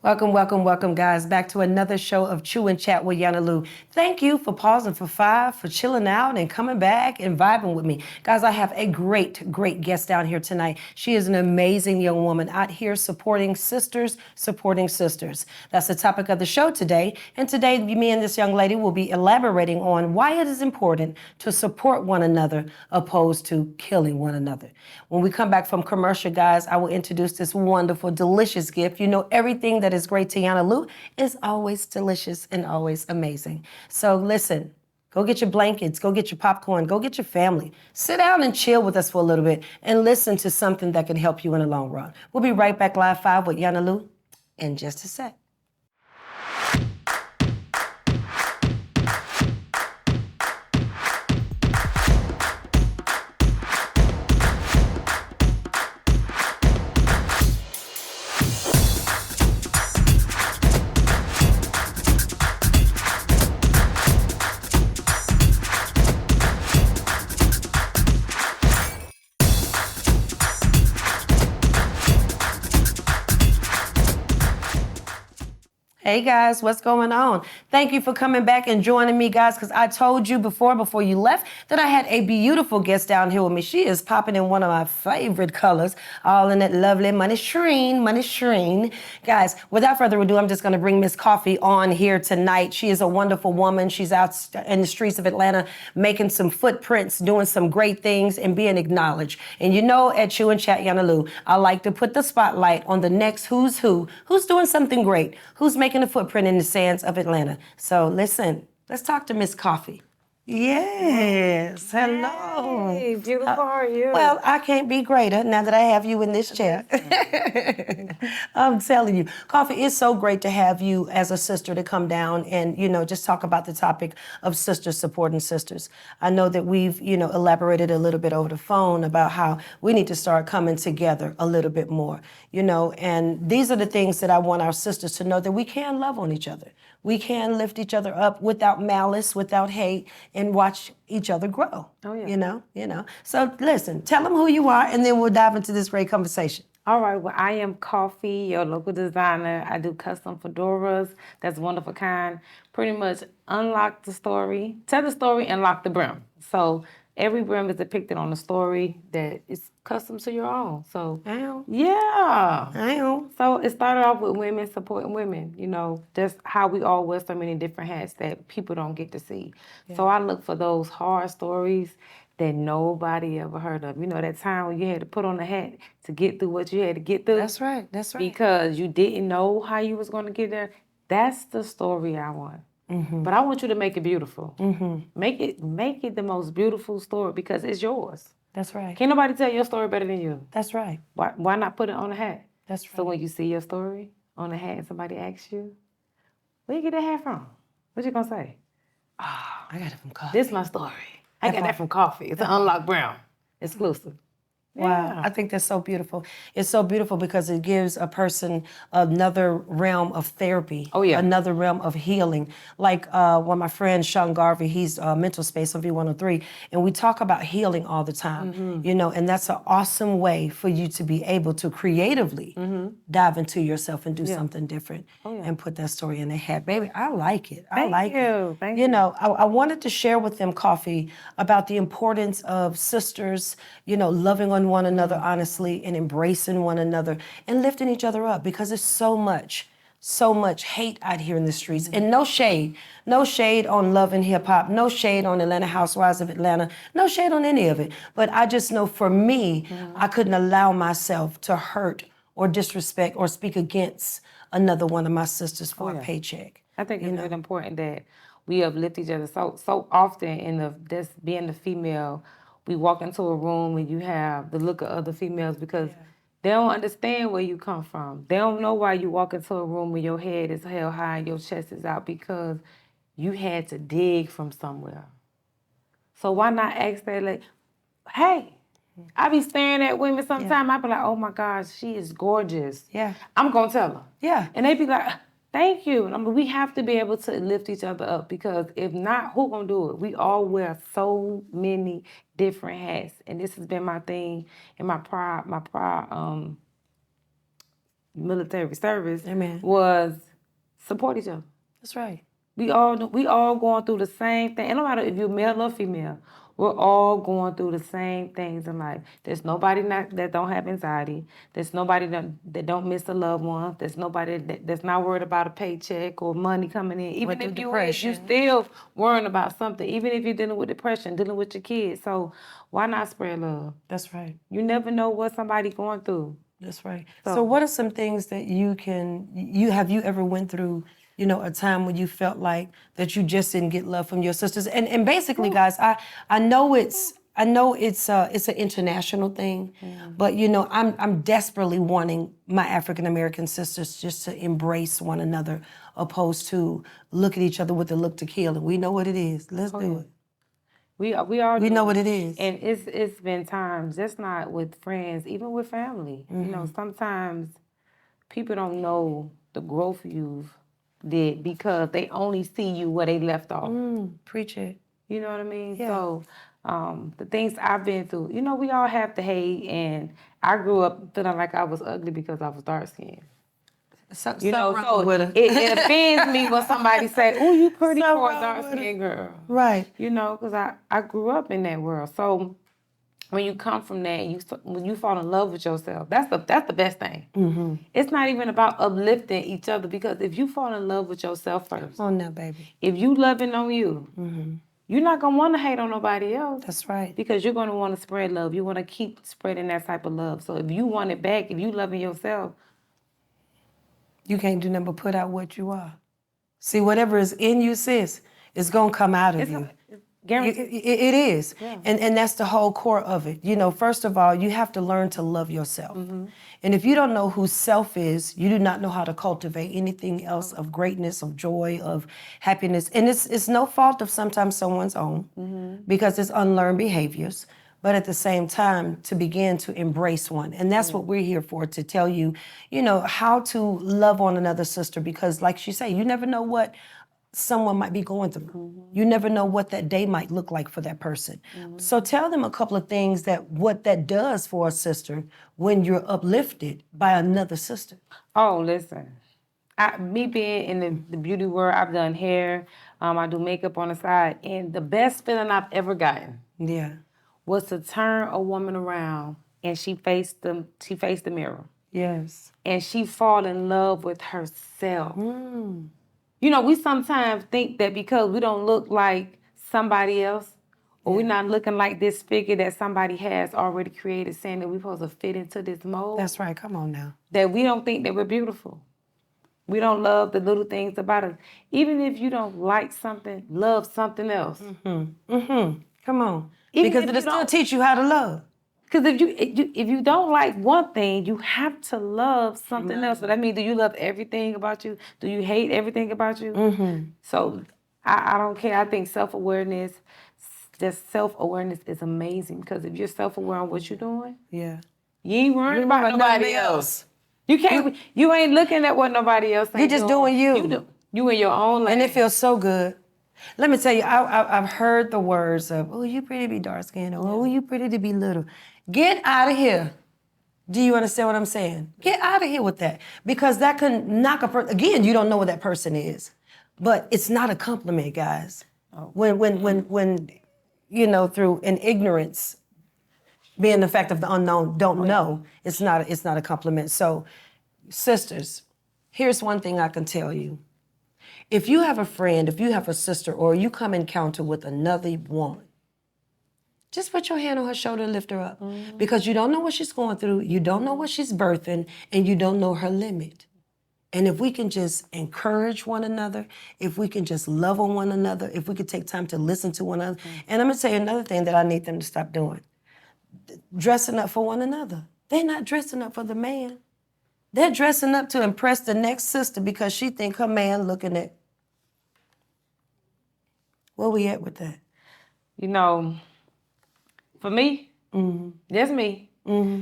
Welcome, welcome, welcome, guys, back to another show of Chew and Chat with YANA. Thank you for pausing for 5, for chilling out and coming back and vibing with me. Guys, I have a great guest down here tonight. She is an amazing young woman out here supporting sisters, supporting sisters. That's the topic of the show today. And today, me and this young lady will be elaborating on why it is important to support one another opposed to killing one another. When we come back from commercial, guys, I will introduce this wonderful, delicious gift. You know, everything that is great to YANA is always delicious and always amazing. So listen, go get your blankets, go get your popcorn, go get your family. Sit down and chill with us for a little bit and listen to something that can help you in the long run. We'll be right back live 5 with YANA in just a sec. Hey guys, what's going on? Thank you for coming back and joining me, guys, because I told you before you left that I had a beautiful guest down here with me. She is popping in one of my favorite colors, all in that lovely money shireen. Guys, without further ado, I'm just going to bring Miss Coffee on here tonight. She is a wonderful woman. She's out in the streets of Atlanta making some footprints, doing some great things, and being acknowledged. And you know, at Chew and Chat YANA, I like to put the spotlight on the next who's doing something great, who's making a footprint in the sands of Atlanta. So listen, let's talk to Miss Coffee. Yes, hello. Hey, beautiful, how are you? Well, I can't be greater now that I have you in this chair. I'm telling you, Coffee, it's so great to have you as a sister to come down and, just talk about the topic of sisters supporting sisters. I know that we've, elaborated a little bit over the phone about how we need to start coming together a little bit more, and these are the things that I want our sisters to know, that we can love on each other. We can lift each other up without malice, without hate, and watch each other grow. Oh, yeah. So listen, tell them who you are, and then we'll dive into this great conversation. All right, well, I am Coffee, your local designer. I do custom fedoras. That's one of a kind. Pretty much unlock the story, tell the story, and lock the brim. So every brim is depicted on the story that is custom to your own. So, yeah. So it started off with women supporting women, just how we all wear so many different hats that people don't get to see. Yeah. So I look for those hard stories that nobody ever heard of. That time when you had to put on a hat to get through what you had to get through. That's right. Because you didn't know how you was going to get there. That's the story I want. Mm-hmm. But I want you to make it beautiful. Mm-hmm. Make it the most beautiful story, because it's yours. That's right. Can't nobody tell your story better than you. That's right. Why not put it on a hat? That's right. So when you see your story on a hat and somebody asks you, where you get that hat from? What you gonna say? Oh, I got it from Coffee. This is my story. I got that from Coffee. It's an unlocked brown. Exclusive. Wow, yeah. I think that's so beautiful. It's so beautiful because it gives a person another realm of therapy. Oh, yeah. Another realm of healing. Like one of my friends, Sean Garvey, he's Mental Space on V103, and we talk about healing all the time, and that's an awesome way for you to be able to creatively dive into yourself and do something different and put that story in their head. Baby, I like it. Thank you. Thank you. I wanted to share with them, Coffee, about the importance of sisters, loving on one another honestly and embracing one another and lifting each other up, because there's so much hate out here in the streets. And no shade on Love and Hip Hop, no shade on Atlanta Housewives of Atlanta, no shade on any of it. But I just know for me, I couldn't allow myself to hurt or disrespect or speak against another one of my sisters for a paycheck. I think it's really important that we uplift each other. So often being the female, we walk into a room and you have the look of other females because they don't understand where you come from. They don't know why you walk into a room when your head is held high and your chest is out, because you had to dig from somewhere. So why not ask that, like, hey, I be staring at women sometimes. I be like, oh my gosh, she is gorgeous. Yeah. I'm going to tell her. Yeah. And they be like, thank you. And we have to be able to lift each other up, because if not, who gonna do it? We all wear so many different hats, and this has been my thing and my pride military service Amen. was support each other. That's right. We all going through the same thing. And no matter if you're male or female, we're all going through the same things in life. There's nobody that don't have anxiety. There's nobody that don't miss a loved one. There's nobody that's not worried about a paycheck or money coming in. Even Went if through you is, you depression. still worrying about something. Even if you're dealing with depression, dealing with your kids. So why not spread love? That's right. You never know what somebody's going through. That's right. So what are some things that you ever went through, a time when you felt like that you just didn't get love from your sisters? And basically, guys, I know it's an international thing, but I'm desperately wanting my African American sisters just to embrace one another, opposed to look at each other with the look to kill. And we know what it is. Let's do it. We know what it is. And it's been times, just not with friends, even with family. Sometimes people don't know the growth you've did because they only see you where they left off. Preach it. You know what I mean? Yeah. So the things I've been through, we all have to hate, and I grew up feeling like I was ugly because I was dark skinned. So it offends me when somebody say, "Oh, you pretty for a dark skinned girl." Right. Because I grew up in that world. So when you come from that, when you fall in love with yourself, that's the best thing. Mm-hmm. It's not even about uplifting each other, because if you fall in love with yourself first, on now, baby. If you loving on you, you're not gonna want to hate on nobody else. That's right. Because you're gonna want to spread love. You want to keep spreading that type of love. So if you want it back, if you loving yourself, you can't do nothing but put out what you are. See, whatever is in you, sis, is going to come out of you. It is. Yeah. And that's the whole core of it. First of all, you have to learn to love yourself. Mm-hmm. And if you don't know who self is, you do not know how to cultivate anything else of greatness, of joy, of happiness. And it's no fault of sometimes someone's own, because it's unlearned behaviors. But at the same time, to begin to embrace one. And that's what we're here for, to tell you, how to love one another, sister, because like she said, you never know what someone might be going through. Mm-hmm. You never know what that day might look like for that person. Mm-hmm. So tell them a couple of things what that does for a sister when you're uplifted by another sister. Oh, listen. Me being in the beauty world, I've done hair, I do makeup on the side, and the best feeling I've ever gotten was to turn a woman around and she faced the mirror. Yes. And she fall in love with herself. Mm. We sometimes think that because we don't look like somebody else, or we're not looking like this figure that somebody has already created, saying that we're supposed to fit into this mold. That's right. Come on now. That we don't think that we're beautiful. We don't love the little things about us. Even if you don't like something, love something else. Mm-hmm. Mm-hmm. Come on. Because it'll still teach you how to love. Because if you don't like one thing, you have to love something else. So that means, do you love everything about you? Do you hate everything about you? Mm-hmm. So I don't care. I think self-awareness is amazing. Because if you're self-aware on what you're doing, you ain't worrying about nobody else. You ain't looking at what nobody else ain't doing. You're just doing you. You in your own lane. And it feels so good. Let me tell you, I've heard the words of, "Oh, you pretty to be dark-skinned," or "Oh, you pretty to be little." Get out of here. Do you understand what I'm saying? Get out of here with that. Because that can knock a person. Again, you don't know what that person is. But it's not a compliment, guys. Oh. When through an ignorance, being the fact of the unknown, don't know, it's not a compliment. So, sisters, here's one thing I can tell you. If you have a friend, if you have a sister, or you come encounter with another woman, just put your hand on her shoulder and lift her up. Mm-hmm. Because you don't know what she's going through, you don't know what she's birthing, and you don't know her limit. And if we can just encourage one another, if we can just love on one another, if we could take time to listen to one another. And I'm going to tell you another thing that I need them to stop doing. Dressing up for one another. They're not dressing up for the man. They're dressing up to impress the next sister because she think her man looking at. Where we at with that? For me, that's me. Mm-hmm.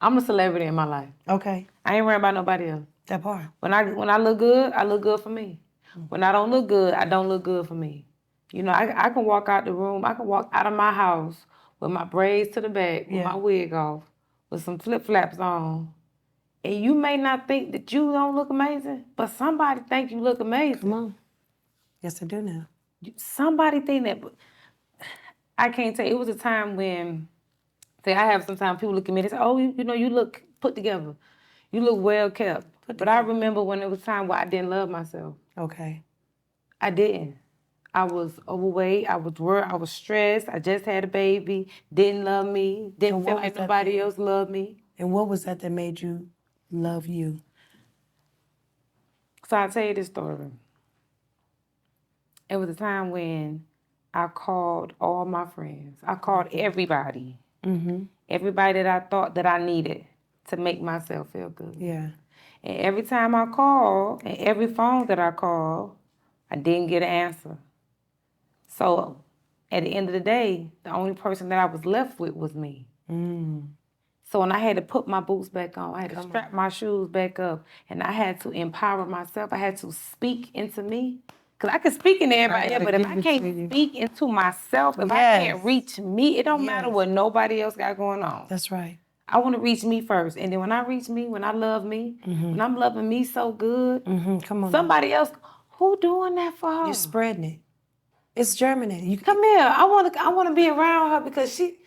I'm a celebrity in my life. Okay. I ain't worrying about nobody else. That part. When I look good for me. Mm-hmm. When I don't look good, I don't look good for me. I can walk out the room, I can walk out of my house with my braids to the back, with my wig off, with some flip-flops on, And you may not think that you don't look amazing, but somebody think you look amazing. Come on. Yes, I do now. Somebody think that. I can't tell you. It was a time when, say, I have sometimes people look at me and say, oh, you know, you look put together. You look well kept. But I remember when it was time where I didn't love myself. Okay. I didn't. I was overweight. I was worried. I was stressed. I just had a baby. Didn't love me. Didn't feel like nobody else loved me. And what was that made you love you? So I'll tell you this story. It was a time when I called all my friends. I called everybody. Mm-hmm. Everybody that I thought that I needed to make myself feel good. Yeah. And every time I called, and every phone that I called, I didn't get an answer. So at the end of the day, the only person that I was left with was me. Mm. So when I had to put my boots back on, I had to strap my shoes back up, and I had to empower myself. I had to speak into me. Because I can speak into everybody else, but if I can't speak into myself, if I can't reach me, it don't matter what nobody else got going on. That's right. I want to reach me first. And then when I reach me, when I love me, when I'm loving me so good, Come on. somebody else, who doing that for her? You're spreading it. It's germinating. You Come here. I want to be around her because she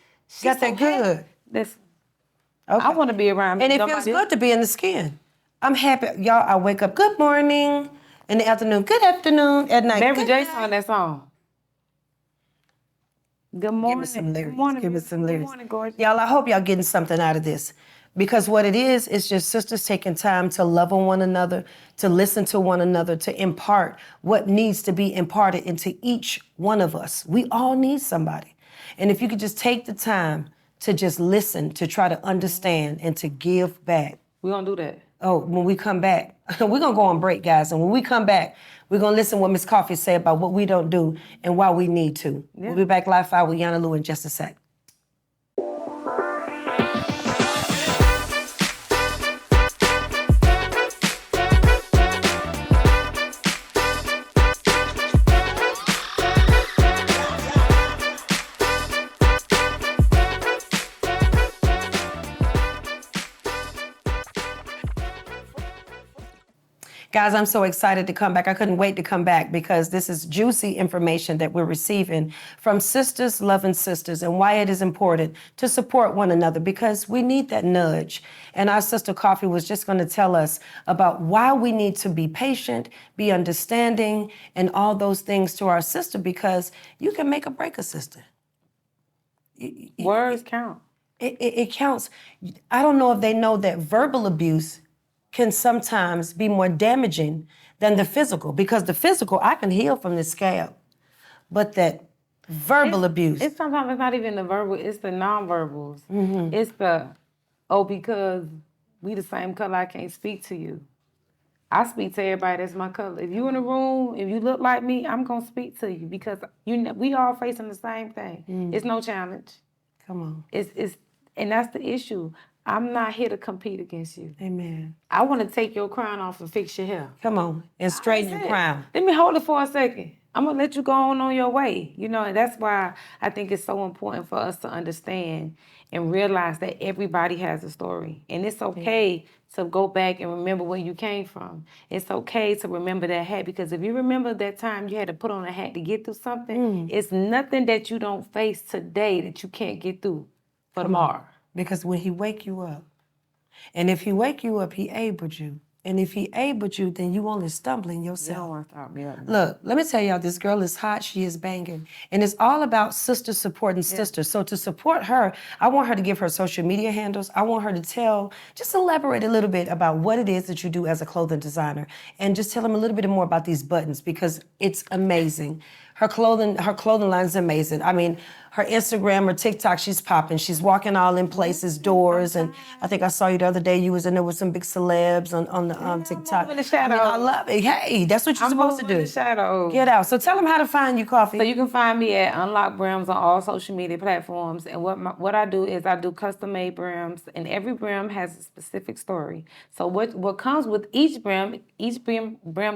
got that good. That's, Okay. I want to be around. And it feels good to be in the skin. I'm happy. Y'all, I wake up, good morning. In the afternoon, good afternoon. At night, Mary good J. night. sung that song. Good morning. Give me some lyrics. Good morning. Give me some lyrics. Good morning, gorgeous. Y'all, I hope y'all getting something out of this. Because what it is just sisters taking time to love on one another, to listen to one another, to impart what needs to be imparted into each one of us. We all need somebody. And if you could just take the time to just listen, to try to understand, and to give back. We're going to do that. Oh, when we come back, we're going to go on break, guys. And when we come back, we're going to listen what Miss Coffee say about what we don't do and why we need to. Yeah. We'll be back live fire with YANA Lou in just a sec. Guys, I'm so excited to come back. I couldn't wait to come back because this is juicy information that we're receiving from sisters loving sisters and why it is important to support one another because we need that nudge. And our sister Coffee was just going to tell us about why we need to be patient, be understanding, and all those things to our sister because you can make or break a sister. Words count. It counts. I don't know if they know that verbal abuse can sometimes be more damaging than the physical because the physical, I can heal from the scab, but that verbal abuse. It's sometimes it's not even the verbal, it's the nonverbals. Mm-hmm. It's the, because we the same color, I can't speak to you. I speak to everybody that's my color. If you in a room, if you look like me, I'm going to speak to you because we all facing the same thing. Mm. It's no challenge. Come on. And that's the issue. I'm not here to compete against you. Amen. I want to take your crown off and fix your hair. Come on, and straighten your crown. Let me hold it for a second. I'm going to let you go on your way. You know, and that's why I think it's so important for us to understand and realize that everybody has a story. And it's okay to go back and remember where you came from. It's okay to remember that hat because if you remember that time you had to put on a hat to get through something, it's nothing that you don't face today that you can't get through for tomorrow. Because when he wake you up, and if he wake you up, he abled you. And if he abled you, then you only stumbling yourself. You don't want to stop me up. Look, let me tell y'all, this girl is hot, she is banging. And it's all about sister supporting sister. So to support her, I want her to give her social media handles. I want her to just elaborate a little bit about what it is that you do as a clothing designer. And just tell them a little bit more about these buttons because it's amazing. Her clothing line is amazing. I mean, her Instagram or TikTok, she's popping. She's walking all in places, doors, and I think I saw you the other day. You was in there with some big celebs on the TikTok. I'm in the shadows. I love it. Hey, that's what you're supposed to do. I'm in the shadows. Get out. So tell them how to find you, Coffee. So you can find me at Unlock Brims on all social media platforms. And what I do is I do custom-made brims, and every brim has a specific story. So what comes with each brim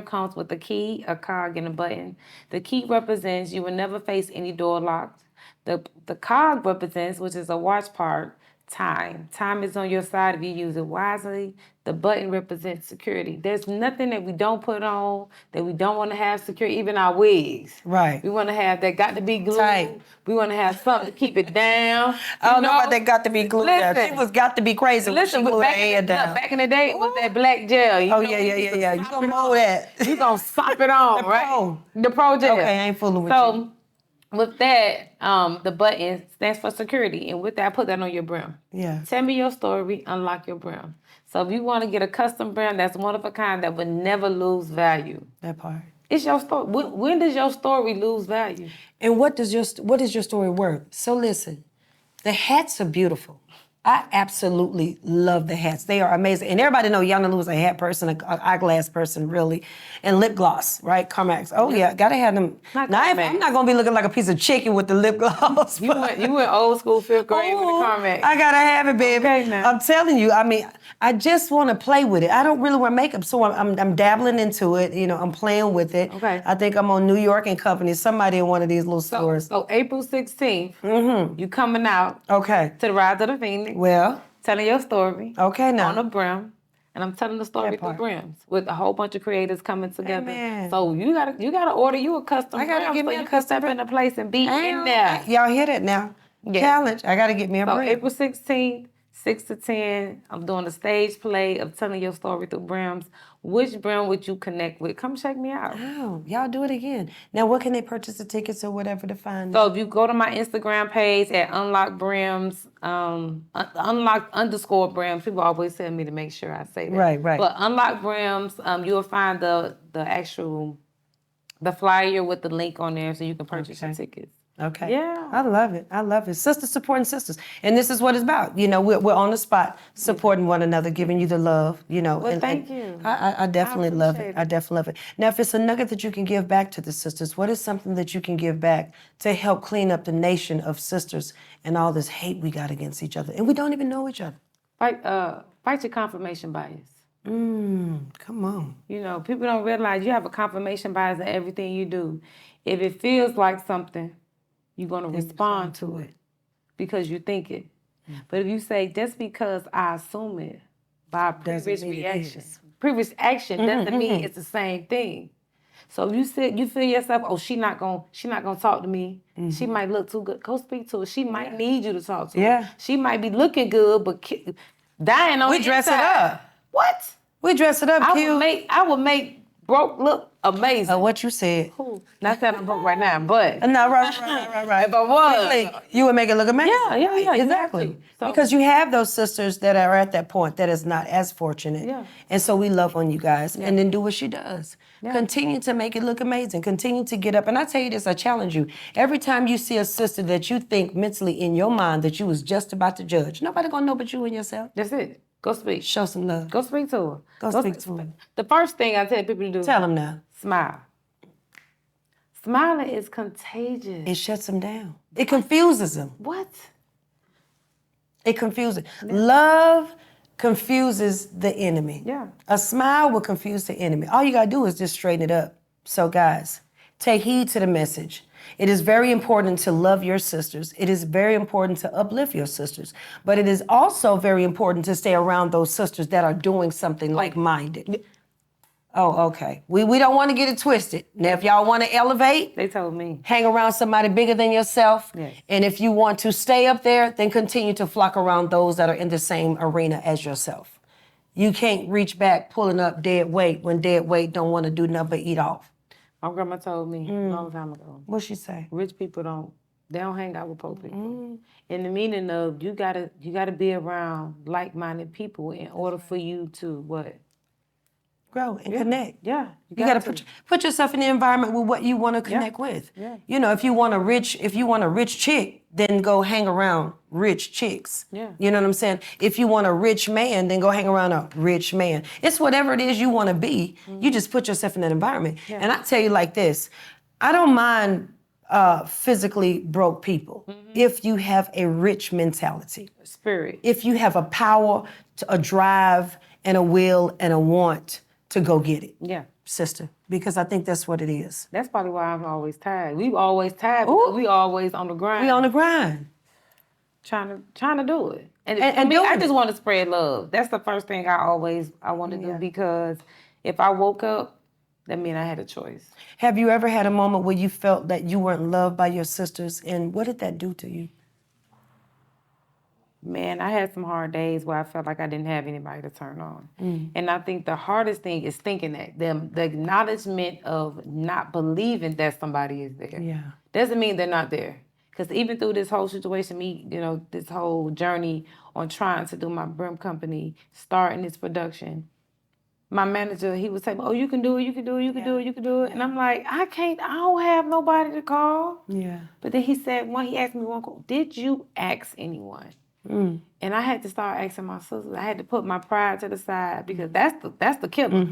comes with a key, a cog, and a button. The key represents you will never face any door locks. The cog represents, which is a watch part, Time. Time is on your side if you use it wisely. The button represents security. There's nothing that we don't put on that we don't want to have secure, even our wigs. Right. We want to have that got to be glued. Tight. We want to have something to keep it down. I don't know about that got to be glued down. Listen. She was got to be crazy when she glued her head down. Back in the day, it was that black gel. Oh, yeah. You gonna mold that. You gonna sop it on, The right? Pro. The Pro gel. Okay, I ain't fooling with you. So, with that, the button stands for security. And with that, I put that on your brim. Yeah. Tell me your story, unlock your brim. So if you want to get a custom brim that's one of a kind that would never lose value. That part. It's your story. When does your story lose value? And what is your story worth? So listen, the hats are beautiful. I absolutely love the hats. They are amazing. And everybody know Yana Lou is a hat person, an eyeglass person, really. And lip gloss, right? Carmex. Oh, yeah. Gotta have them. Not now, I'm not going to be looking like a piece of chicken with the lip gloss. You went old school 5th grade with the Carmex. I gotta have it, baby. Okay, now. I'm telling you, I mean, I just want to play with it. I don't really wear makeup, so I'm dabbling into it. You know, I'm playing with it. Okay. I think I'm on New York and Company, somebody in one of these little stores. So April 16th, you coming out Okay. to the Rise of the Phoenix, Well, telling your story okay now. on a brim. And I'm telling the story That through part. brims with a whole bunch of creators coming together. Amen. So you gotta order you a custom I gotta brim get me so a you can custom step brim. in the place and be in there. Y'all hear that now? Yeah. Challenge. I gotta get me a So brim. April 16th, 6 to 10, I'm doing a stage play of telling your story through brims. Which brim would you connect with? Come check me out. Oh, y'all do it again. Now, what can they purchase the tickets or whatever to find? So if you go to my Instagram page at Unlock Brims, Unlock_Brims, people always tell me to make sure I say that. Right. But Unlock Brims, you'll find the flyer with the link on there so you can purchase your tickets. Okay. Yeah. I love it. I love it. Sisters supporting sisters. And this is what it's about. You know, we're on the spot supporting one another, giving you the love, you know. Well, and, thank you. I definitely love it. appreciate it. I definitely love it. Now, if it's a nugget that you can give back to the sisters, what is something that you can give back to help clean up the nation of sisters and all this hate we got against each other? And we don't even know each other. Fight your confirmation bias. Come on. You know, people don't realize you have a confirmation bias in everything you do. If it feels like something, you're going to respond to it because you think it. But if you say, just because I assume it by previous mean it reaction, is. previous action doesn't mean it's the same thing. So if you feel yourself, oh, she not gonna talk to me. She might look too good. Go speak to her. She might need you to talk to her. She might be looking good, but dying on We the dress it inside. up. What? We dress it up, cute. I would make broke look amazing. What you said. Not that I'm broke right now, but No, right. if I was, You would make it look amazing. Yeah, exactly. So- Because you have those sisters that are at that point that is not as fortunate. Yeah. And so we love on you guys. And then do what she does. Continue to make it look amazing. Continue to get up. And I tell you this, I challenge you. Every time you see a sister that you think mentally in your mind that you was just about to judge, nobody gonna know but you and yourself. that's it. Go speak. Show some love. Go speak to her. Go speak to her. The first thing I tell people to do, Tell them now. smile. Smiling is contagious. It shuts them down. It confuses them. What? It confuses. Love confuses the enemy. Yeah. A smile will confuse the enemy. All you gotta do is just straighten it up. So guys, take heed to the message. It is very important to love your sisters. It is very important to uplift your sisters. But it is also very important to stay around those sisters that are doing something like-minded. Oh, okay. We don't want to get it twisted. Now, if y'all want to elevate, They told me. hang around somebody bigger than yourself. Yes. And if you want to stay up there, then continue to flock around those that are in the same arena as yourself. You can't reach back pulling up dead weight when dead weight don't want to do nothing but eat off. My grandma told me a long time ago. What'd she say? Rich people don't hang out with poor people. In the meaning of you gotta be around like-minded people in order for you to what? Grow and connect. Yeah. You gotta put yourself in the environment with what you want to connect with. Yeah. You know, if you want a rich chick, then go hang around rich chicks. Yeah. You know what I'm saying? If you want a rich man, then go hang around a rich man. It's whatever it is you want to be. You just put yourself in that environment. Yeah. And I tell you like this, I don't mind physically broke people if you have a rich mentality. Spirit. If you have a power, a drive, and a will, and a want to go get it. Yeah. Sister, because I think that's what it is. That's probably why I'm always tired. We always tired because we always on the grind. We on the grind. trying to do it. And for And me, I doing just it. want to spread love. That's the first thing I want to do, because if I woke up, that means I had a choice. Have you ever had a moment where you felt that you weren't loved by your sisters, and what did that do to you? Man, I had some hard days where I felt like I didn't have anybody to turn on. And I think the hardest thing is thinking that the acknowledgement of not believing that somebody is there. Yeah. Doesn't mean they're not there. Because even through this whole situation, this whole journey on trying to do my brim company, starting this production, my manager, he would say, oh, you can do it, you can do it, you can do it, you can do it. And I'm like, I don't have nobody to call. Yeah. But then he asked me one question, did you ask anyone? And I had to start asking my sisters. I had to put my pride to the side, because that's the killer.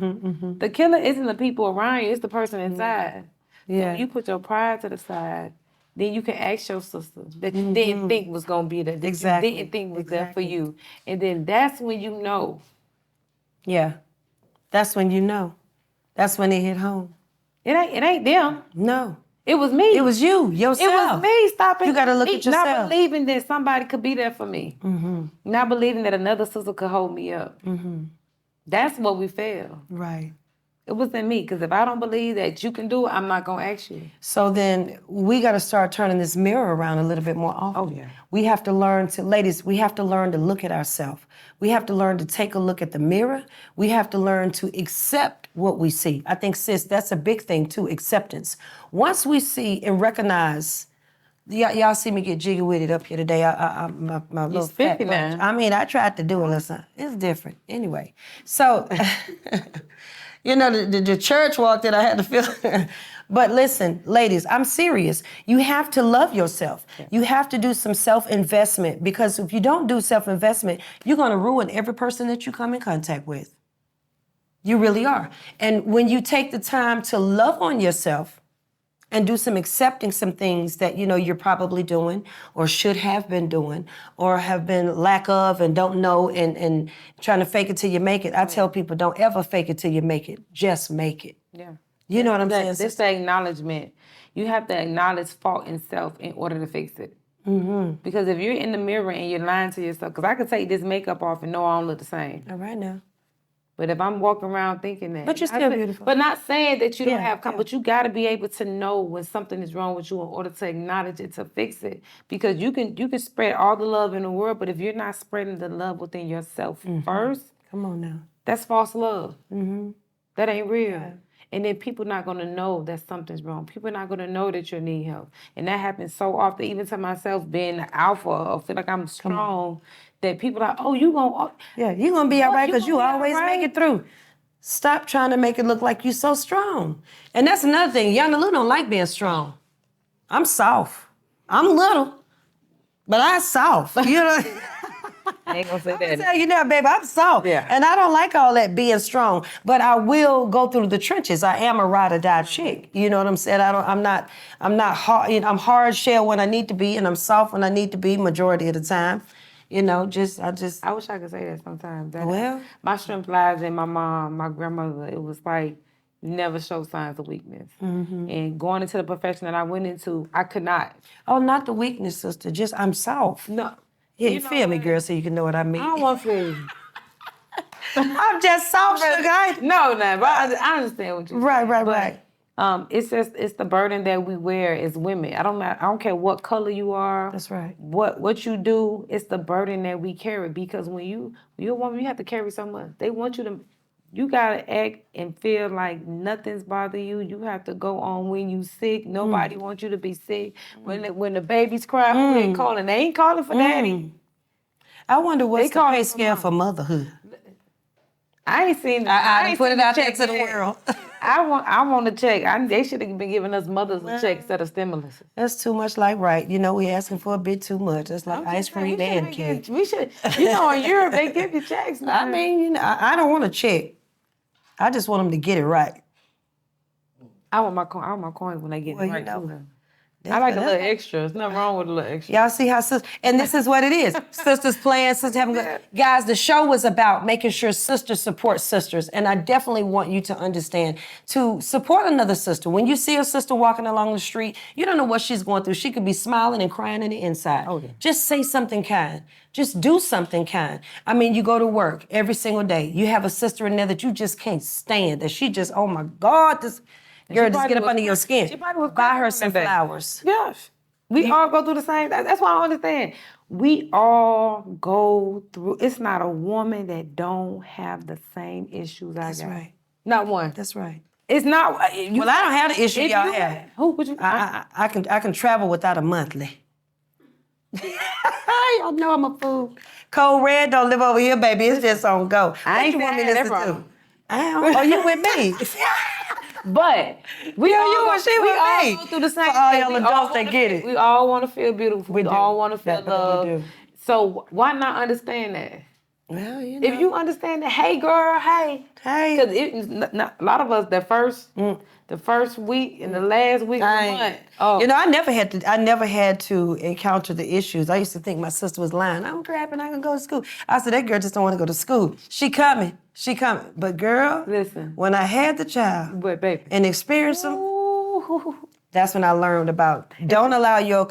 The killer isn't the people around you, it's the person inside. Yeah. So you put your pride to the side, then you can ask your sister that you didn't think was gonna be there, that Exactly. you didn't think was there for you. And then that's when you know. Yeah. That's when you know. That's when it hit home. It ain't them. No. It was me. It was you, yourself. It was me stopping. You got to look me, at yourself. Not believing that somebody could be there for me. Not believing that another sister could hold me up. That's what we failed. Right. It wasn't me, because if I don't believe that you can do it, I'm not going to ask you. So then we got to start turning this mirror around a little bit more often. Oh, yeah. We have to learn to, ladies, we have to learn to look at ourselves. We have to learn to take a look at the mirror. We have to learn to accept what we see. I think, sis, that's a big thing too, acceptance. Once we see and recognize, y'all see me get jiggy with it up here today. My little fat 50 now. bunch. I mean, I tried to do it. Listen, it's different. Anyway, so... You know, the church walk that I had to feel. But listen, ladies, I'm serious. You have to love yourself. You have to do some self-investment, because if you don't do self-investment, you're going to ruin every person that you come in contact with. You really are. And when you take the time to love on yourself and do some accepting some things that, you know, you're probably doing or should have been doing or have been lack of and don't know and trying to fake it till you make it. I tell people, don't ever fake it till you make it. Just make it. Yeah. You know what I'm saying? This is the acknowledgement. You have to acknowledge fault in self in order to fix it. Because if you're in the mirror and you're lying to yourself, because I could take this makeup off and know I don't look the same. All right now. But if I'm walking around thinking that. But you're still beautiful. But not saying that you don't have, yeah. but you got to be able to know when something is wrong with you in order to acknowledge it, to fix it. Because you can spread all the love in the world, but if you're not spreading the love within yourself first. Come on now. That's false love. That ain't real. Yeah. And then people not going to know that something's wrong. People not going to know that you need help. And that happens so often, even to myself, being an alpha or feel like I'm strong, that people are like, oh, you going to... Yeah, you're going to be all right because you always right. make it through. Stop trying to make it look like you're so strong. And that's another thing. YANA Lou don't like being strong. I'm soft. I'm little, but I'm soft. You know? I ain't gonna say that. I'm tell you now, baby, I'm soft. Yeah. And I don't like all that being strong, but I will go through the trenches. I am a ride or die chick. You know what I'm saying? I'm not hard, you know, I'm hard shell when I need to be, and I'm soft when I need to be majority of the time. You know, I wish I could say that sometimes. My strength lies in my mom, my grandmother. It was like, never show signs of weakness. And going into the profession that I went into, I could not. Oh, not the weakness, sister. Just I'm soft. No. Yeah, you feel me, girl, so you can know what I mean. I don't want to feel you. I'm just soft, sugar. No, but I understand what you're saying. Right. It's the burden that we wear as women. I don't care what color you are. That's right. What you do, it's the burden that we carry, because when you're a woman, you have to carry so much. They want you gotta act and feel like nothing's bothering you. You have to go on when you sick. Nobody wants you to be sick. When the babies cry, who they calling? They ain't calling for daddy. I wonder what's the pay scale for motherhood. I ain't seen. I ain't put it out there to the world. I want to check. They should have been giving us mothers a check instead of stimulus. That's too much like right. You know, we asking for a bit too much. That's like ice cream and cake. We should. You know, in Europe they give you checks. I mean, you know, I don't want a check. I just want them to get it right. I want my coins when they get it right. You know, I like the little extras. Nothing wrong with the little extras. Y'all see how sisters, and this is what it is. Sisters playing, sisters having good. Guys, the show was about making sure sisters support sisters. And I definitely want you to understand to support another sister. When you see a sister walking along the street, you don't know what she's going through. She could be smiling and crying on the inside. Oh, yeah. Just say something kind. Just do something kind. I mean, you go to work every single day. You have a sister in there that you just can't stand. That she just, oh my God, this girl just get up under your skin. She probably was Buy her crying some that day. flowers. Yes. We all go through the same. That's why I understand. We all go through. It's not a woman that don't have the same issues I got. That's right. Not one. That's right. It's not. Well, I don't have the issue y'all have. Who would you? I can travel without a monthly. Y'all know I'm a fool. Code Red don't live over here, baby. It's just on go. I ain't what you want me saying to that listen to? wrong. Oh, you with me? But we all you go, and she we with all me. go through the same For all thing. y'all We adults all that wanna get feel- it. We all want to feel beautiful. We do. all want to feel Definitely love. do. So why not understand that? Well, you know. If you understand that, hey girl, hey, Hey. because a lot of us the first week and the last week of the month. Oh, You know, I never had to encounter the issues. I used to think my sister was lying. I'm trapping, I can go to school. I said, that girl just don't want to go to school. She coming. But girl, Listen. when I had the child But baby, and experienced them, ooh, that's when I learned about don't allow your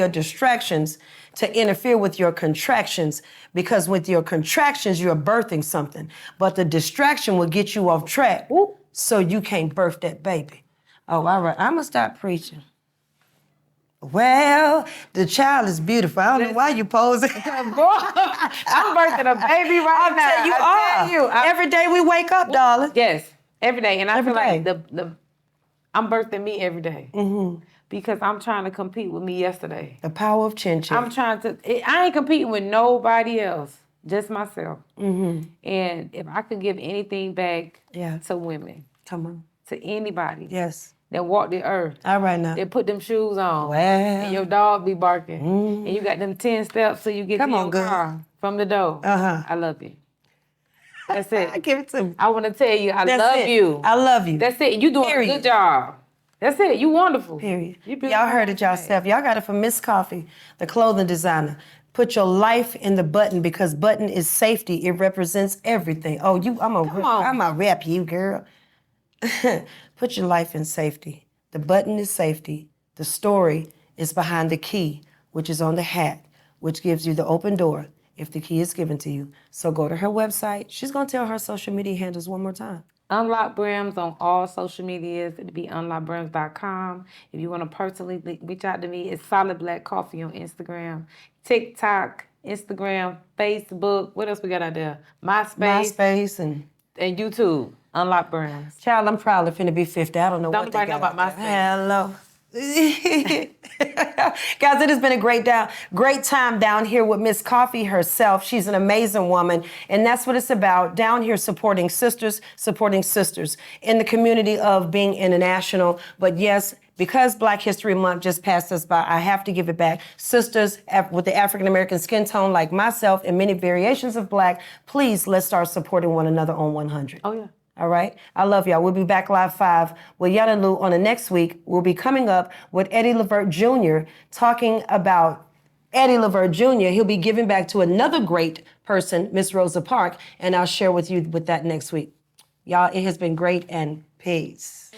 distractions to interfere with your contractions, because with your contractions you're birthing something, but the distraction will get you off track, so you can't birth that baby. Oh, all right, I'm gonna stop preaching. Well, the child is beautiful. I don't know why you posing. boy, I'm birthing a baby right now. You I tell you, Every day we wake up, darling. yes, every day, and I Every feel like day. I'm birthing me every day. Because I'm trying to compete with me yesterday. The power of chin chin. I'm trying to. I ain't competing with nobody else, just myself. And if I could give anything back to women, Come on. to anybody Yes. that walk the earth, All right now. that put them shoes on, Well. and your dog be barking, and you got them 10 steps so you get Come to on, your girl. car from the door. I love you. That's it. Give it to me. I want to tell you, I That's love it. you. I love you. That's it. You doing Period. a good job. That's it. You wonderful. Period. You beautiful. Y'all heard it yourself. Y'all got it from Miss Coffee, the clothing designer. Put your life in the button, because button is safety. It represents everything. Oh, I'm a rep you, girl. Put your life in safety. The button is safety. The story is behind the key, which is on the hat, which gives you the open door if the key is given to you. So go to her website. She's going to tell her social media handles one more time. Unlock Brims on all social medias. It'd be unlockbrims.com. If you want to personally reach out to me, it's Solid Black Coffee on Instagram, TikTok, Instagram, Facebook. What else we got out there? MySpace and YouTube. Unlock Brims. Child, I'm probably finna be 50. I don't know what they nobody know got. about MySpace. Hello. Guys, it has been a great time down here with Miss Coffee herself. She's an amazing woman, and that's what it's about. Down here supporting sisters in the community of being international. But yes, because Black History Month just passed us by, I have to give it back. Sisters with the African American skin tone like myself and many variations of Black, please let's start supporting one another on 100. Oh, yeah. All right? I love y'all. We'll be back live 5 with YANA Lou on the next week. We'll be coming up with Eddie Levert Jr. talking about Eddie Levert Jr. He'll be giving back to another great person, Miss Rosa Parks, and I'll share with you with that next week. Y'all, it has been great, and peace.